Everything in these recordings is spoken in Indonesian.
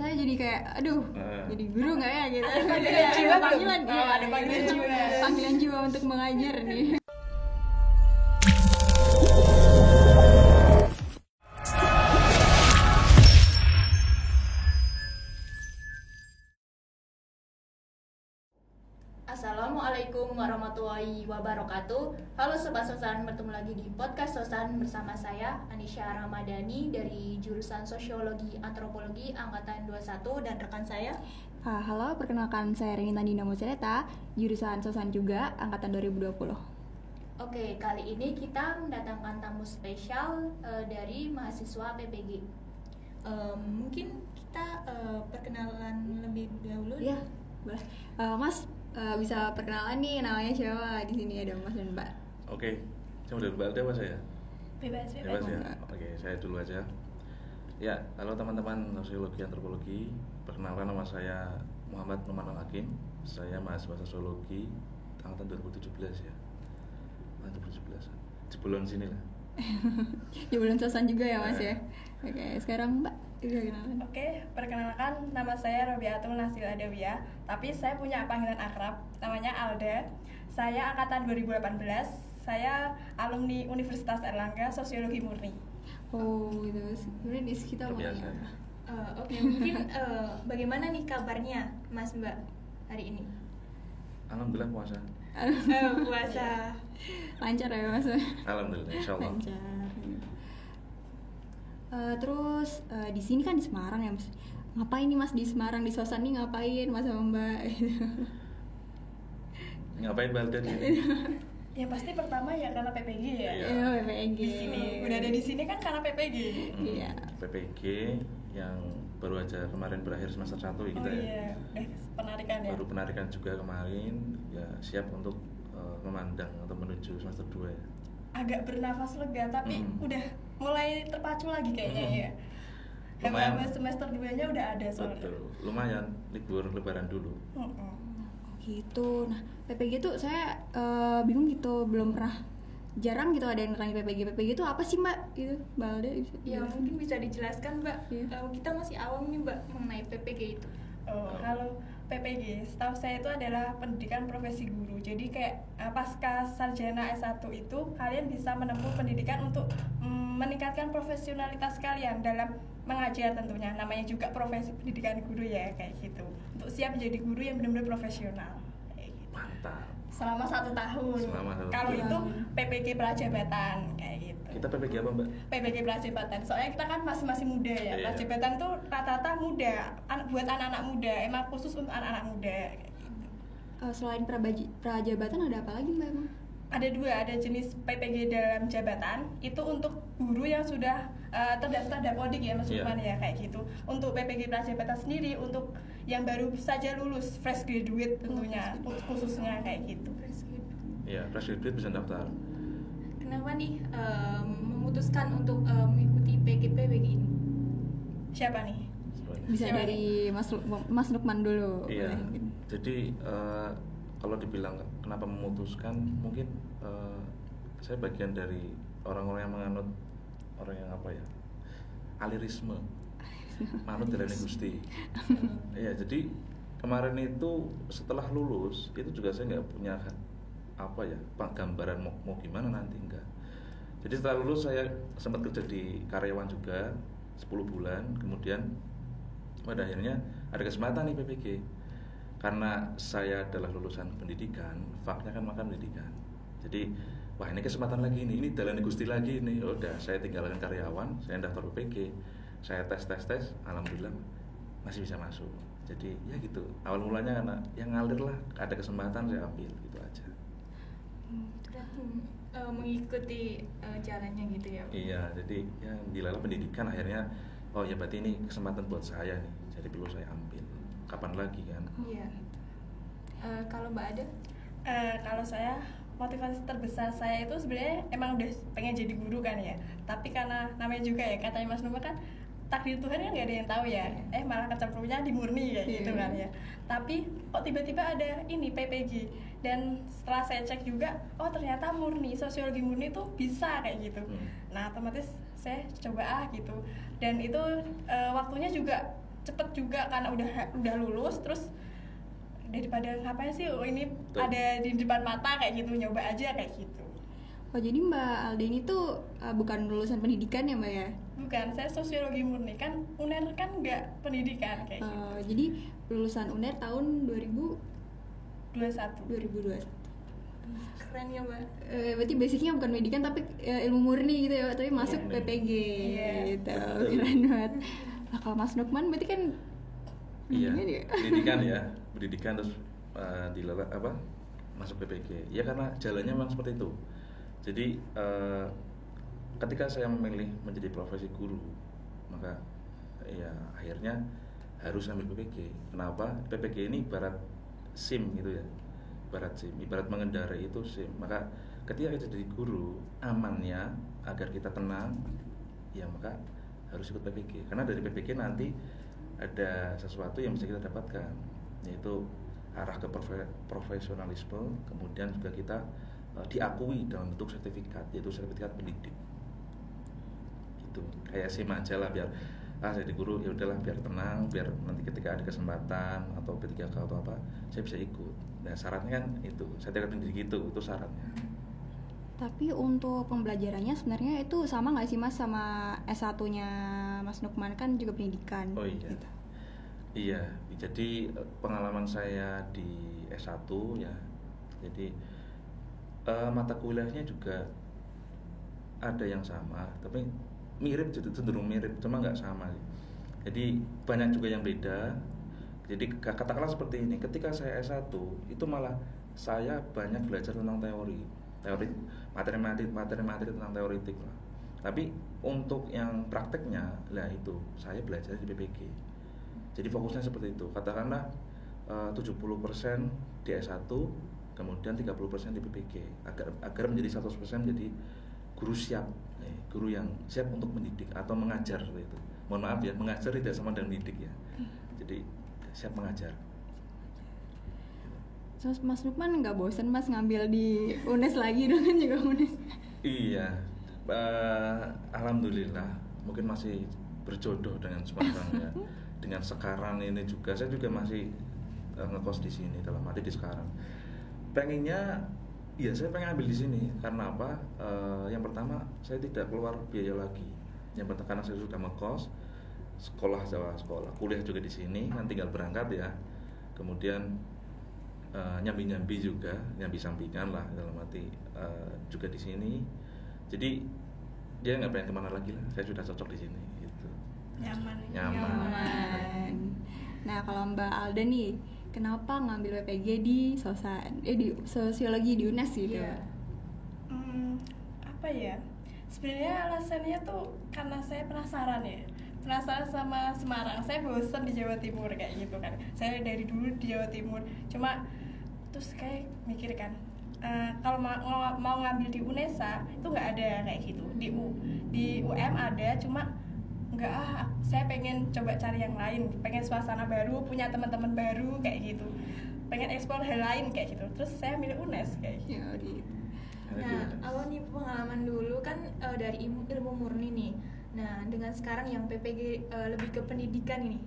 saya jadi kayak aduh jadi guru nggak ya gitu. Ada Panggilan jiwa untuk mengajar nih. Assalamualaikum warahmatullahi wabarakatuh. Halo Sobat Sosan, bertemu lagi di podcast Sosan bersama saya Anisha Ramadhani dari jurusan Sosiologi Antropologi Angkatan 21 dan rekan saya. Halo, perkenalkan saya Rini Tandina Musireta, jurusan Sosan juga Angkatan 2020. Oke, kali ini kita mendatangkan tamu spesial dari mahasiswa PPG. Mungkin kita perkenalan lebih dahulu. Iya, boleh. Mas, bisa perkenalan nih, namanya siapa? Di sini ada Mas dan Mbak. Oke, saya udah lupa apa saya? Bebas ya. Oke, saya dulu aja. Ya, halo teman-teman sosiologi antropologi. Perkenalkan, nama saya Muhammad Numan Hakim. Saya mahasiswa sosiologi angkatan 2017 ya. 2017. Jebolan sini lah. Jebolan Sosan juga ya Mas ya. Oke, sekarang Mbak. Oke, perkenalkan nama saya Robiatul Nasil Adawiyah, tapi saya punya panggilan akrab, namanya Alda. Saya angkatan 2018, saya alumni Universitas Airlangga Sosiologi Murni. Oh, gitu. Sebenarnya di sekitar mana? Oke, mungkin bagaimana nih kabarnya Mas Mbak hari ini? Alhamdulillah puasa. Puasa. Lancar ya Mas? Alhamdulillah, insyaallah. Lancar. Terus di sini kan di Semarang ya Mas. Ngapain nih Mas di Semarang, di Sosan nih ngapain Mas sama Mbak? Ngapain Mbak tadi? Ya pasti pertama ya karena PPG ya. Iya, PPG. Di sini udah ada di sini kan karena PPG. Iya. PPG yang baru aja kemarin berakhir semester 1 ya kita. Oh iya, penarikan ya. Baru penarikan juga kemarin, ya siap untuk memandang atau menuju semester 2 ya. Agak bernafas lega tapi udah mulai terpacu lagi kayaknya ya. Lumayan. Semester 2-nya udah ada soalnya. Betul, lumayan libur lebaran dulu. Gitu. Nah, PPG tuh saya bingung gitu, belum pernah, jarang gitu ada yang nerangin PPG. PPG itu apa sih Mbak? Gitu, Mbak Alda. Ya mungkin bisa dijelaskan Mbak. Kita masih awam nih Mbak mengenai PPG itu. Kalau PPG, setahu saya itu adalah pendidikan profesi guru. Jadi kayak pasca sarjana S1 itu kalian bisa menempuh pendidikan untuk meningkatkan profesionalitas kalian dalam mengajar tentunya. Namanya juga profesi pendidikan guru ya, kayak gitu. Untuk siap menjadi guru yang benar-benar profesional. Kayak gitu. Mantap. Selama 1 tahun. Kalau itu PPG Prajabatan kayak gitu. Kita PPG apa Mbak? PPG Prajabatan. Soalnya kita kan masih muda ya. Iya. Prajabatan tuh rata-rata muda, buat anak-anak muda. Emang khusus untuk anak-anak muda. Selain prajabatan ada apa lagi Mbak emang? Ada 2, ada jenis PPG dalam jabatan. Itu untuk guru yang sudah terdaftar Dapodik ya Mas Lukman ya, kayak gitu. Untuk PPG Prajabatan sendiri untuk yang baru saja lulus, fresh graduate tentunya, khususnya kayak gitu. Iya, fresh graduate bisa daftar. Kenapa nih memutuskan untuk mengikuti PPG ini? Siapa nih? Bisa dari Mas Lukman dulu. Iya. Jadi kalau dibilang kenapa memutuskan, mungkin saya bagian dari orang-orang yang menganut orang yang apa ya, alirisme, manut dalane Gusti. Iya, jadi kemarin itu setelah lulus itu juga saya nggak punya apa ya, gambaran mau gimana nanti, enggak. Jadi setelah lulus saya sempat kerja di karyawan juga 10 bulan, kemudian pada akhirnya ada kesempatan nih PPG. Karena saya adalah lulusan pendidikan, faknya kan makan pendidikan. Jadi, wah ini kesempatan lagi ini dalane Gusti lagi nih. Udah, saya tinggalkan karyawan, saya daftar PPG. Saya tes, alhamdulillah masih bisa masuk. Jadi, ya gitu. Awal mulanya karena yang ngalir lah, ada kesempatan saya ambil gitu aja. Mengikuti jalannya gitu ya. Iya, jadi ya dilalah pendidikan akhirnya, oh ya berarti ini kesempatan buat saya nih. Jadi perlu saya ambil. Kapan lagi kan? Iya. Kalau Mbak ada? Kalau saya, motivasi terbesar saya itu sebenarnya emang udah pengen jadi guru kan ya. Tapi karena namanya juga ya, katanya Mas Numa kan takdir Tuhan kan nggak ada yang tahu ya. Malah kecemplungnya di Murni ya gitu kan ya. Tapi kok tiba-tiba ada ini PPG. Dan setelah saya cek juga, oh ternyata Murni, sosiologi Murni tuh bisa kayak gitu. Nah otomatis saya coba gitu. Dan itu waktunya juga cepet juga karena udah lulus, terus daripada ngapain sih ini Betul. ada di depan mata kayak gitu, nyoba aja kayak gitu. Oh jadi Mbak Alda ini tuh bukan lulusan pendidikan ya Mbak ya? Bukan, saya sosiologi murni, kan UNER kan nggak pendidikan kayak gitu. Jadi lulusan UNER tahun 21. 2021. Keren ya Mbak. Berarti basicnya bukan pendidikan tapi ilmu murni gitu ya, tapi masuk Murni. PPG Iya. gitu. Betul. Keren banget. Nah, kalau Mas Nukman berarti kan Iya, pendidikan ya? pendidikan terus masuk PPG. Ya karena jalannya memang seperti itu. Jadi ketika saya memilih menjadi profesi guru, maka ya akhirnya harus ambil PPG. Kenapa? PPG ini ibarat SIM gitu ya. Ibarat mengendarai itu SIM. Maka ketika kita jadi guru, amannya agar kita tenang, ya maka harus ikut PPG. Karena dari PPG nanti ada sesuatu yang bisa kita dapatkan, yaitu arah ke profesionalisme, kemudian juga kita diakui dalam bentuk sertifikat, yaitu sertifikat pendidik. Itu kayak SIM aja lah, biar jadi guru ya udahlah biar tenang, biar nanti ketika ada kesempatan atau P3K atau apa saya bisa ikut. Nah syaratnya kan itu sertifikat pendidik itu syaratnya. Tapi untuk pembelajarannya sebenarnya itu sama nggak sih Mas sama S1-nya Mas Nukman, kan juga pendidikan? Oh iya. Gitu. Iya, jadi pengalaman saya di S1 ya. Jadi mata kuliahnya juga ada yang sama, tapi mirip, cenderung mirip, cuma nggak sama. Jadi banyak juga yang beda. Jadi katakanlah seperti ini, ketika saya S1 itu malah saya banyak belajar tentang teori materi tentang teoritik lah. Tapi untuk yang prakteknya lah itu saya belajar di PPG. Jadi fokusnya seperti itu. Katakanlah 70% di S1, kemudian 30% di PPG agar menjadi 100% menjadi guru siap, guru yang siap untuk mendidik atau mengajar itu. Mohon maaf ya, mengajar tidak sama dengan mendidik ya. Jadi siap mengajar. Terus Mas Nukman nggak bosan Mas ngambil di UNES lagi dong, kan juga UNES? Iya, alhamdulillah mungkin masih berjodoh dengan Semarang ya. Dengan sekarang ini juga saya juga masih ngekos di sini, dalam arti di sekarang. Pengennya, ya saya pengen ambil di sini karena apa? Yang pertama saya tidak keluar biaya lagi. Yang pertama karena saya sudah ngekos, sekolah, kuliah juga di sini, kan tinggal berangkat ya. Kemudian nyambi juga, nyambi sampingan lah dalam arti juga di sini. Jadi dia nggak pengen kemana lagi lah, saya sudah cocok di sini gitu. Nyaman. Nah kalau Mbak Alda nih, kenapa ngambil PPG di di sosiologi di UNES gitu? Iya. Apa ya? Sebenarnya alasannya tuh karena saya penasaran sama Semarang. Saya bosan di Jawa Timur kayak gitu kan. Saya dari dulu di Jawa Timur. Cuma terus kayak mikir kan, kalau mau ngambil di UNESA itu nggak ada kayak gitu. Di UM ada, cuma nggak saya pengen coba cari yang lain, pengen suasana baru, punya teman-teman baru kayak gitu, pengen eksplor hal lain kayak gitu. Terus saya milih UNES kayak gitu. Ya, gitu. Nah, awal nih pengalaman dulu kan dari ilmu murni nih. Nah, dengan sekarang yang PPG lebih ke pendidikan ini,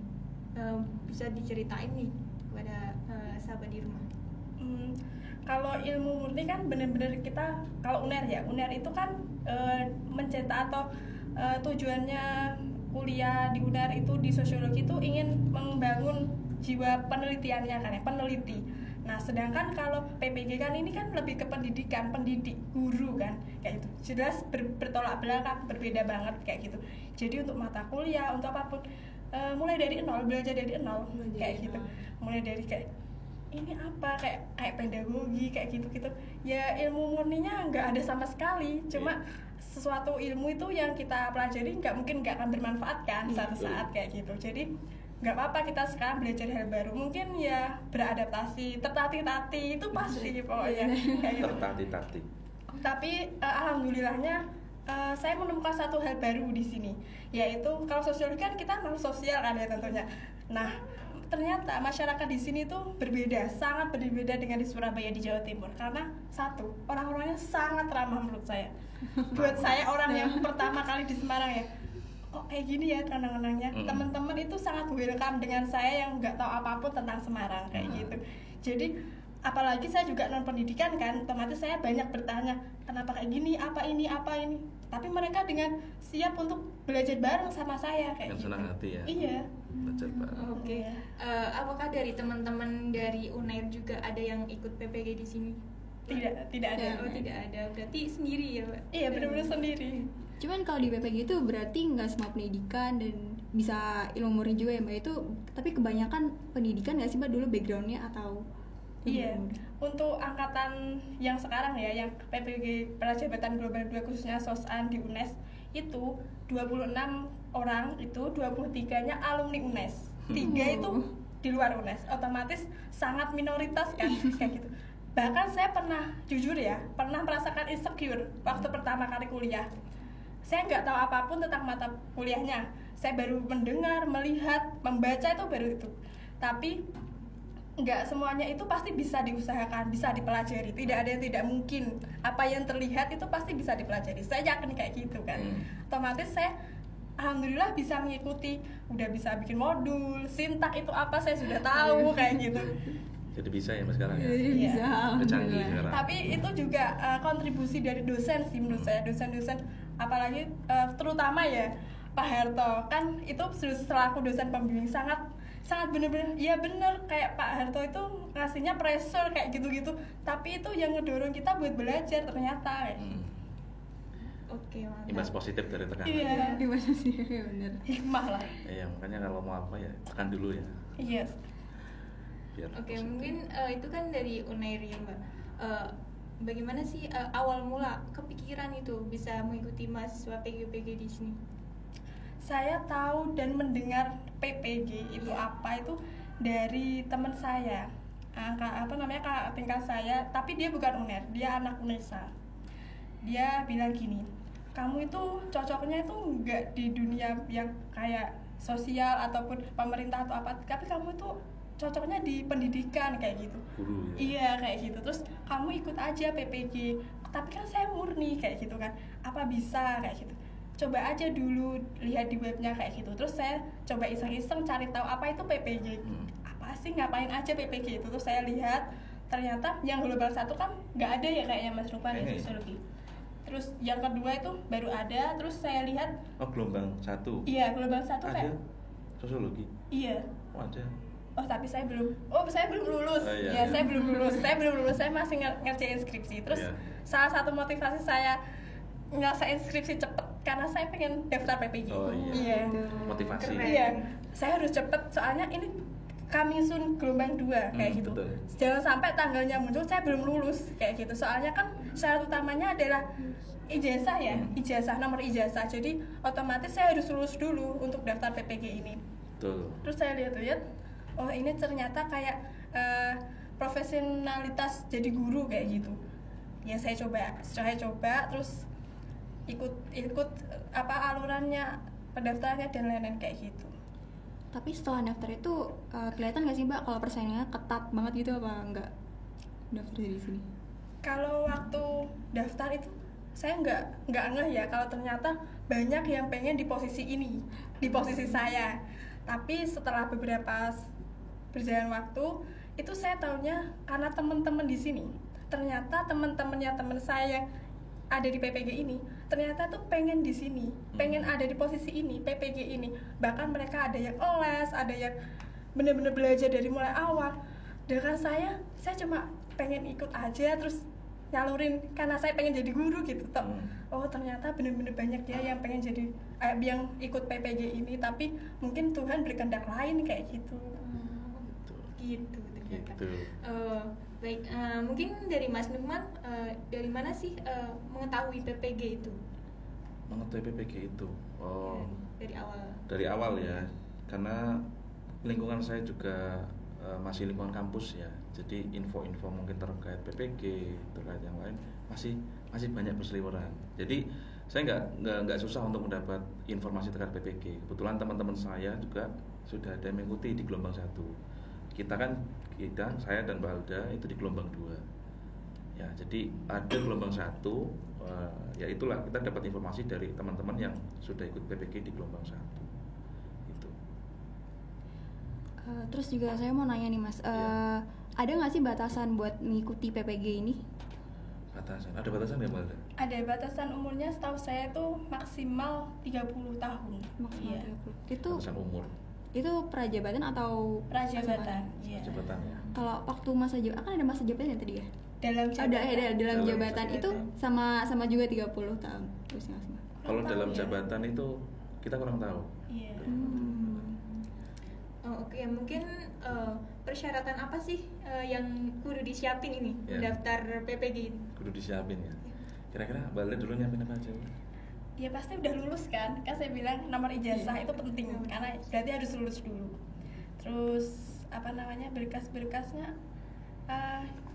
bisa diceritain nih kepada sahabat di rumah. Kalau ilmu murni kan benar-benar kita, kalau UNER itu kan mencetak atau tujuannya kuliah di UNER itu di sosiologi itu ingin membangun jiwa penelitiannya kan ya, peneliti. Nah, sedangkan kalau PPG kan ini kan lebih ke pendidikan, pendidik, guru kan, kayak gitu. Jelas bertolak belakang, berbeda banget kayak gitu. Jadi untuk mata kuliah, untuk apapun, mulai dari nol, belajar dari nol, kayak gitu. Mulai dari kayak ini apa, kayak pedagogi kayak gitu-gitu. Ya ilmu murninya nggak ada sama sekali, cuma sesuatu ilmu itu yang kita pelajari mungkin nggak akan bermanfaat kan suatu saat kayak gitu. Jadi nggak apa-apa kita sekarang belajar hal baru, mungkin ya beradaptasi, tertatih-tatih itu pasti pokoknya kayak gitu. Tertatih-tatih. Tapi alhamdulillahnya saya menemukan satu hal baru di sini, yaitu kalau sosiologi kan kita non sosial kan ya tentunya. Nah, ternyata masyarakat di sini tuh berbeda, sangat berbeda dengan di Surabaya, di Jawa Timur. Karena satu, orang-orangnya sangat ramah menurut saya. Buat saya orang yang pertama kali di Semarang ya, kok kayak gini ya kenang-kenangnya. Teman-teman itu sangat welcome dengan saya yang nggak tahu apapun tentang Semarang kayak gitu. Jadi apalagi saya juga non pendidikan kan, otomatis saya banyak bertanya kenapa kayak gini, apa ini. Tapi mereka dengan siap untuk belajar bareng sama saya kayak Yang gitu. senang hati ya. Iya. Belajar bareng. Oke. Apakah dari teman-teman dari UNAIR juga ada yang ikut PPG di sini? Tidak ada. Oh, tidak ada. Berarti sendiri ya, Mbak? Iya, benar-benar sendiri. Cuman kalau di PPG itu berarti nggak semua pendidikan dan bisa ilmu murni juga ya Mbak itu, tapi kebanyakan pendidikan nggak sih Mbak dulu backgroundnya atau? Iya, untuk angkatan yang sekarang ya, yang PPG Prajabatan Global 2 khususnya SOSAN di UNES itu 26 orang, itu 23-nya alumni UNES. 3 itu di luar UNES. Otomatis sangat minoritas kan kayak gitu. Bahkan saya pernah, jujur ya, pernah merasakan insecure waktu pertama kali kuliah. Saya nggak tahu apapun tentang mata kuliahnya. Saya baru mendengar, melihat, membaca itu baru itu. Tapi nggak semuanya itu pasti bisa diusahakan, bisa dipelajari. Tidak ada yang tidak mungkin. Apa yang terlihat itu pasti bisa dipelajari. Saya yakin kayak gitu kan. Otomatis saya alhamdulillah bisa mengikuti, udah bisa bikin modul, sintak itu apa saya sudah tahu kayak gitu. Jadi bisa ya Mas sekarang ya. Jadi bisa. Udah canggih alhamdulillah. sekarang. Tapi itu juga kontribusi dari dosen sih menurut saya, dosen-dosen apalagi terutama ya Pak Harto kan itu selaku dosen pembimbing sangat benar-benar ya bener kayak Pak Harto itu ngasihnya pressure kayak gitu-gitu, tapi itu yang ngedorong kita buat belajar ternyata. Oke, mantap. Imbas positif dari tekanan. Iya, Gimana sih? Bener. hikmah lah. Iya, makanya kalau mau apa ya tekan dulu ya. Iya. Biar Oke, positif. mungkin itu kan dari UNAIR ya, Mbak. Bagaimana sih awal mula kepikiran itu bisa mengikuti mahasiswa PGPG di sini? Saya tahu dan mendengar PPG itu apa itu dari teman saya, kakak tingkat saya, tapi dia bukan UNER, dia anak UNESA. Dia bilang gini, kamu itu cocoknya itu nggak di dunia yang kayak sosial ataupun pemerintah atau apa, tapi kamu itu cocoknya di pendidikan kayak gitu. Guru ya. Iya kayak gitu. Terus kamu ikut aja PPG. Tapi kan saya murni kayak gitu kan. Apa bisa kayak gitu. Coba aja dulu lihat di webnya kayak gitu. Terus saya coba iseng-iseng cari tahu apa itu PPG. Apa sih, ngapain aja PPG itu. Terus saya lihat ternyata yang global 1 kan nggak ada ya kayaknya Mas Rupan ya, Kayaknya. sosiologi. Terus yang kedua itu baru ada. Terus saya lihat Oh, gelombang 1. iya global 1 Ada kayak sosiologi. iya. Oh, ada. Oh tapi saya belum lulus. Oh, iya, Ya iya. saya belum lulus. Saya masih ngerjain skripsi. Terus Iya. salah satu motivasi saya nyelesain skripsi cepet karena saya pengen daftar PPG. Oh, iya. Iya. Motivasi. Keren. Iya. Saya harus cepet soalnya ini coming soon gelombang 2 kayak gitu. Betul. Jangan sampai tanggalnya muncul saya belum lulus kayak gitu. Soalnya kan syarat utamanya adalah ijazah ya, nomor ijazah. Jadi otomatis saya harus lulus dulu untuk daftar PPG ini. Betul. Terus saya lihat, oh ini ternyata kayak profesionalitas jadi guru kayak gitu. Ya saya coba terus ikut apa alurannya, pendaftarannya dan lain-lain kayak gitu. Tapi setelah daftar itu kelihatan nggak sih Mbak kalau persaingannya ketat banget gitu apa enggak daftar dari sini? Kalau waktu daftar itu saya nggak ngeh ya kalau ternyata banyak yang pengen di posisi ini, di posisi saya. Tapi setelah beberapa berjalan waktu itu saya tahunya karena teman-teman di sini. Ternyata teman-temannya teman saya yang ada di PPG ini ternyata tuh pengen di sini, pengen ada di posisi ini, PPG ini. Bahkan mereka ada yang les, ada yang benar-benar belajar dari mulai awal. Dengan saya cuma pengen ikut aja terus nyalurin karena saya pengen jadi guru gitu toh. Oh ternyata benar-benar banyak ya yang pengen jadi yang ikut PPG ini, tapi mungkin Tuhan berkehendak lain kayak gitu. Gitu ternyata. Gitu. Baik, mungkin dari Mas Nukman, dari mana sih mengetahui PPG itu? Mengetahui PPG itu. Oh, Dari awal. dari awal ya. Karena lingkungan saya juga masih lingkungan kampus ya. Jadi info-info mungkin terkait PPG, terkait yang lain masih banyak berseliweran. Jadi saya nggak susah untuk mendapat informasi terkait PPG. Kebetulan teman-teman saya juga sudah ada yang mengikuti di gelombang 1. Saya dan Mbak Alda itu di gelombang 2. Ya, jadi ada gelombang 1, ya itulah kita dapat informasi dari teman-teman yang sudah ikut PPG di gelombang 1. Itu. Terus juga saya mau nanya nih Mas, Iya. ada nggak sih batasan buat mengikuti PPG ini? Batasan, ada batasan nggak Mbak Alda? Ada batasan umurnya, setahu saya tuh maksimal 30 tahun. Maksimal Iya. 30. Itu Batasan umur, prajabatan atau Prajabatan. Iya. jabatan ya. Kalau waktu masa jabatan kan ada masa jabatan ya tadi ya? Dalam Ada jabatan. dalam Dalam jabatan jabatan. itu sama juga 30 tahun masing-masing. Kalau Kurang dalam tahu ya. jabatan itu kita kurang tahu. Iya. Oh, oke, mungkin persyaratan apa sih yang kudu disiapin ini Ya. daftar PPG ini? Kudu disiapin ya. Kira-kira Mbak Alda dulu nyiapin apa aja? Ya pasti udah lulus kan saya bilang nomor ijazah itu penting karena berarti harus lulus dulu. Terus apa namanya, berkas-berkasnya,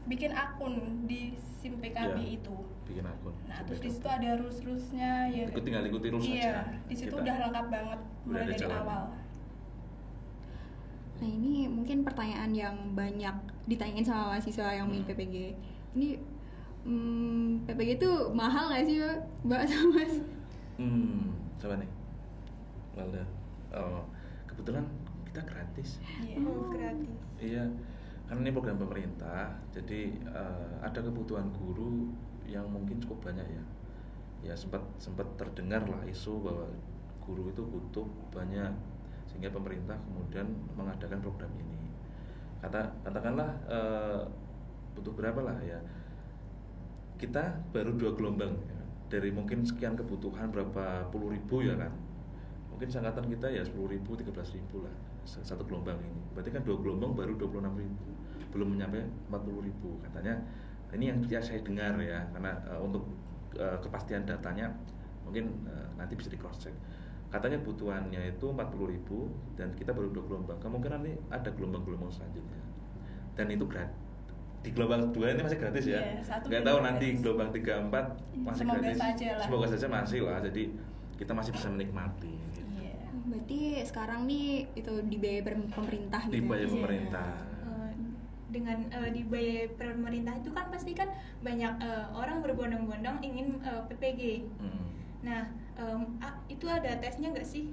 bikin akun di SIM PKB Ya, itu. bikin akun. Nah terus di situ ada rules-rulesnya ya. Tinggal ikuti rules iya, aja. di situ Kita udah lengkap banget udah mulai ada dari jalannya. awal. Nah ini mungkin pertanyaan yang banyak ditanyain sama mahasiswa yang main PPG. Ini PPG itu mahal nggak sih Mbak sama Mas? Coba nih Mbak Alda. Oh, kebetulan kita gratis. Iya. Oh, gratis. Iya, karena ini program pemerintah, jadi ada kebutuhan guru yang mungkin cukup banyak ya. Ya sempat terdengar lah isu bahwa guru itu butuh banyak, sehingga pemerintah kemudian mengadakan program ini. Katakanlah butuh berapa lah ya? Kita baru 2 gelombang ya. Dari mungkin sekian kebutuhan berapa puluh ribu ya kan? Mungkin angkatan kita ya 10.000, 13.000 lah satu gelombang ini. Berarti kan 2 gelombang baru 26.000, belum menyampai 40.000 katanya. Ini yang saya dengar ya, karena untuk kepastian datanya mungkin nanti bisa di cross check. Katanya kebutuhannya itu 40.000 dan kita baru 2 gelombang. Kemungkinan ini ada gelombang-gelombang selanjutnya. Dan itu gratis. Di gelombang 2 ini masih gratis ya. Iya, satu Nggak tahu nanti gelombang 3, 4 masih Semoga gratis. saja lah. Semoga saja masih lah. Jadi kita masih bisa menikmati. Gitu. Iya. Berarti sekarang nih itu dibiayai pemerintah gitu. Dibayar ya? pemerintah. Dengan dibayar pemerintah itu kan pasti kan banyak orang berbondong-bondong ingin PPG. Nah, itu ada tesnya nggak sih,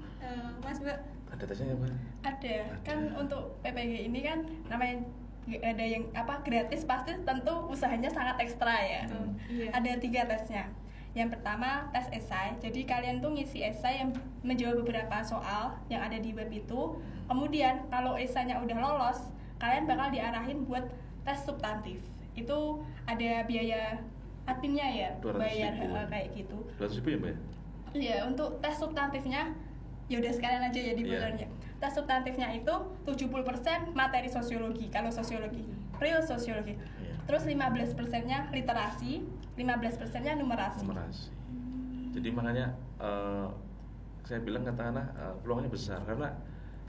Mas Mbak? Ada tesnya ya Pak? Ada. Kan untuk PPG ini kan namanya ada yang apa gratis, pasti tentu usahanya sangat ekstra ya. Iya. Ada 3 tesnya. Yang pertama tes esai. Jadi kalian tuh ngisi esai yang menjawab beberapa soal yang ada di web itu. Kemudian kalau esainya udah lolos, kalian bakal diarahin buat tes substantif. Itu ada biaya adminnya ya, 200.000. bayar kayak gitu. 200.000 ya Mbak? Iya, untuk tes substantifnya ya udah sekalian aja ya dibocornya. Tes substantifnya itu 70% materi sosiologi kalau sosiologi, real sosiologi. Iya. Terus 15%-nya literasi, 15%-nya numerasi. Numerasi. Jadi makanya saya bilang katakanlah peluangnya besar karena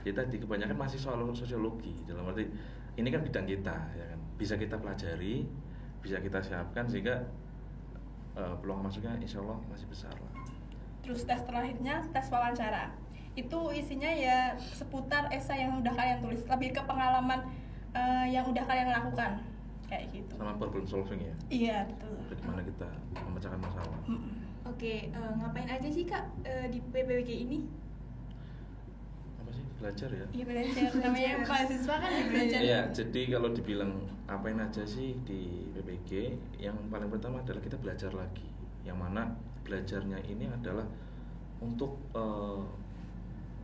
kita di kebanyakan masih soal sosiologi, dalam arti ini kan bidang kita ya kan, bisa kita pelajari, bisa kita siapkan sehingga peluang masuknya insya Allah masih besar lah. Terus tes terakhirnya tes wawancara. Itu isinya ya seputar esai yang udah kalian tulis, lebih ke pengalaman yang udah kalian lakukan kayak gitu. Sama problem solving ya. Iya, betul. Bagaimana kita memecahkan masalah. Oke, ngapain aja sih Kak di PPG ini? Apa sih? Belajar ya. Iya, belajar. Namanya mahasiswa kan ya belajar. Iya, jadi kalau dibilang apain aja sih di PPG, yang paling pertama adalah kita belajar lagi. Yang mana belajarnya ini adalah untuk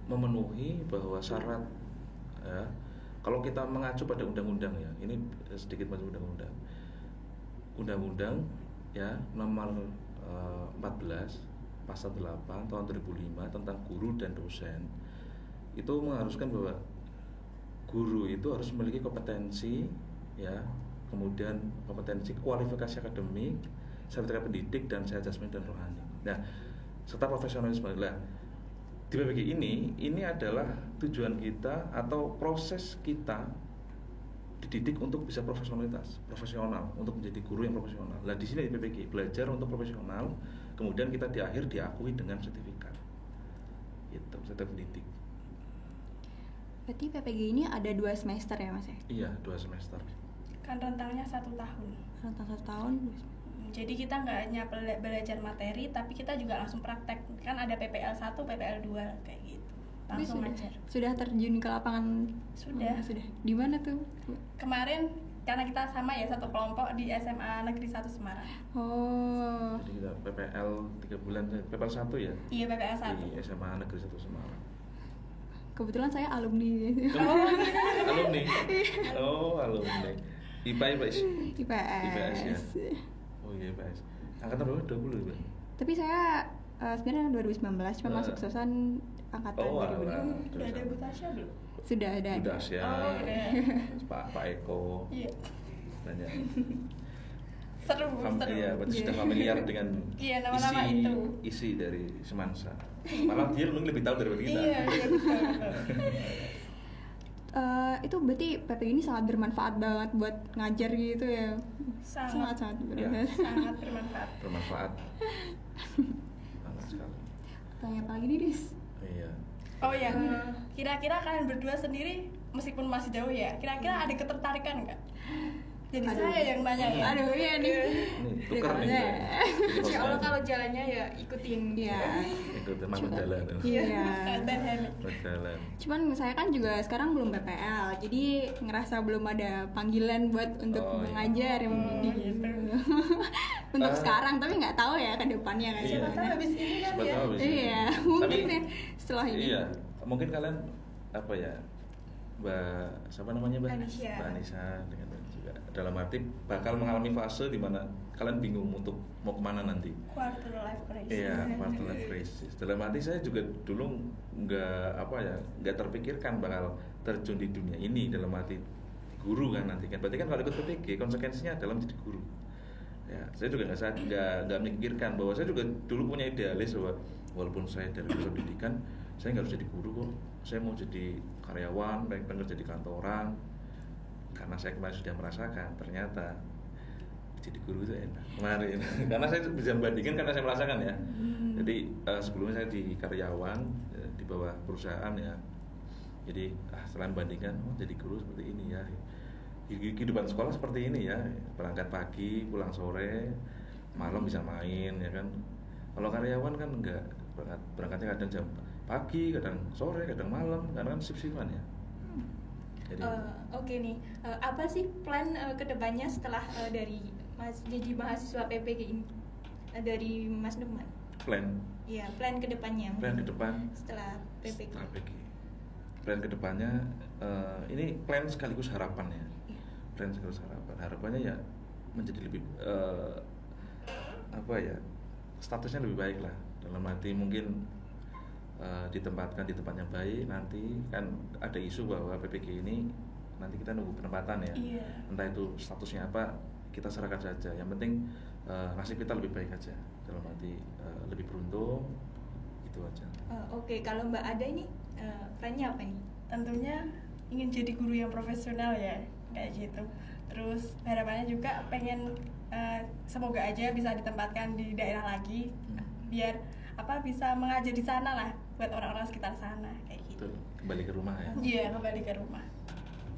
memenuhi bahwa syarat ya, kalau kita mengacu pada undang-undang ya, ini sedikit masuk undang-undang ya nomor 14 pasal 8 tahun 2005 tentang guru dan dosen itu mengharuskan bahwa guru itu harus memiliki kompetensi ya, kemudian kompetensi kualifikasi akademik, sertifikat pendidik dan sehat jasmani dan rohani. Nah, serta profesionalisme. Nah, di PPG ini adalah tujuan kita atau proses kita dididik untuk bisa profesional untuk menjadi guru yang profesional. Nah, di sini di PPG belajar untuk profesional, kemudian kita di akhir diakui dengan sertifikat. Itu sertifikat pendidik. Berarti PPG ini ada 2 semester ya Mas ya? Iya, 2 semester. Kan rentangnya 1 tahun. Rentang 1 tahun. Jadi kita nggak hanya belajar materi, tapi kita juga langsung praktek. Kan ada PPL 1, PPL 2 kayak gitu. Tapi Langsung sudah, ngajar. sudah terjun ke lapangan? Sudah. Sudah. Di mana tuh? Kemarin karena kita sama ya satu kelompok di SMA Negeri 1 Semarang. Oh. Jadi kita PPL 3 bulan, PPL 1 ya? Iya, PPL 1. Di SMA Negeri 1 Semarang. Kebetulan saya alumni. Alumni? Oh, alumni. IPA, IPS? IPS. ya? Oh iya, IPS. Angkatan berapa? 20 ya? Tapi saya sebenarnya 2019, cuma masuk sosan angkatan Oh, 2020. alah. Udah ada Bu Tasya belum? Sudah ada. Udas ya. Oh, udah. Pak Eko. Iya. Nanya. Seru, seru. Iya, berarti Iya. sudah familiar dengan Iya, nama-nama itu. isi dari Semansa. Malah dia mungkin lebih tahu daripada kita. Iya, betul. Itu berarti PPG ini sangat bermanfaat banget buat ngajar gitu ya. Sangat. Sangat Iya. bermanfaat. Sangat bermanfaat. Bermanfaat. Sangat sekali. Tanya apa lagi nih, Dis? Iya. Oh ya, kira-kira kalian berdua sendiri meskipun masih jauh ya, kira-kira ada ketertarikan nggak? Jadi Aduh. saya yang nanya ya. Aduh, iya nih. Ini tukar nih. Iya. Insya Allah kalau jalannya ya ikutin. Iya. Ikut manut jalan. Iya. Dan Hemi. Manut jalan. Cuman saya kan juga sekarang belum PPL, jadi ngerasa belum ada panggilan buat untuk Oh, iya. mengajar yang membimbing gitu. untuk sekarang, tapi nggak tahu ya ke depannya kan. Iya. Siapa tahu habis ini kan Siapa ya. tahu habis ini. Iya, mungkin Tapi- ya setelah ini. Iya, mungkin kalian apa ya, Mbak siapa namanya Mbak? Anisha. Mbak Anisha dengan juga dalam arti bakal mengalami fase di mana kalian bingung untuk mau kemana nanti. Quarter life crisis. Iya, quarter life crisis. Dalam arti saya juga dulu nggak terpikirkan bakal terjun di dunia ini dalam arti guru kan nanti kan. Berarti kan kalau ikut PPG konsekuensinya adalah menjadi guru. Ya, saya juga nggak memikirkan bahwa saya juga dulu punya idealis bahwa walaupun saya dari jurusan pendidikan, saya nggak harus jadi guru kok. Saya mau jadi karyawan, pengen kerja di kantoran. Karena saya kemarin sudah merasakan, ternyata jadi guru itu enak kemarin. Karena saya bisa membandingkan karena saya merasakan ya. Jadi sebelumnya saya di karyawan di bawah perusahaan ya. Jadi setelah membandingkan, jadi guru seperti ini ya. Kehidupan sekolah seperti ini ya, berangkat pagi, pulang sore, malam bisa main ya kan. Kalau karyawan kan enggak, berangkatnya kadang jam pagi, kadang sore, kadang malam, karena kan shift-shiftan ya. Jadi Oke nih, apa sih plan kedepannya setelah dari jadi mahasiswa PPG ini dari Mas Nukman? plan Iya, plan kedepannya. ke depan Setelah PPG. strategi. Plan ke depannya ini plan sekaligus harapan ya. Plan sekaligus harapan. Harapannya ya menjadi lebih statusnya lebih baik lah. Dalam arti mungkin ditempatkan di tempat yang baik. Nanti kan ada isu bahwa PPG ini nanti kita nunggu penempatan ya. Iya. Entah itu statusnya apa, kita serahkan saja. Yang penting nasib kita lebih baik aja. Dalam arti lebih beruntung, itu aja. Oke, kalau Mbak Ada ini plannya apa nih? Tentunya ingin jadi guru yang profesional ya, kayak gitu. Terus harapannya juga pengen semoga aja bisa ditempatkan di daerah lagi, biar bisa mengajar di sana lah buat orang-orang sekitar sana kayak gitu. Betul, kembali ke rumah ya. Iya, kembali ke rumah.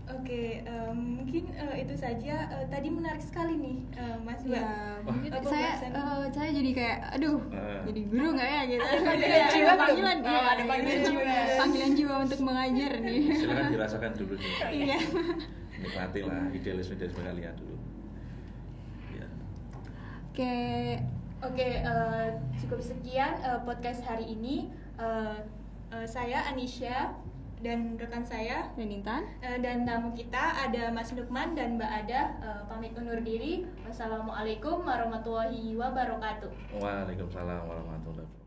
Oke, mungkin itu saja. Tadi menarik sekali nih, Mas Mbak. Ya, mungkin Pembahasan. saya jadi kayak aduh, jadi guru nggak ya gitu. Ada panggilan jiwa belum? panggilan, Oh, iya, ada panggilan jiwa. Panggilan jiwa untuk mengajar nih. Silakan dirasakan dulu nih. Iya. Nikmati lah idealisme kalian dulu. Ya. Oke, Oke, cukup sekian podcast hari ini. Saya Anisha dan rekan saya dan Intan. dan tamu kita ada Mas Nukman dan Mbak Ada. Pamit undur diri. Wassalamualaikum warahmatullahi wabarakatuh. Waalaikumsalam warahmatullahi wabarakatuh.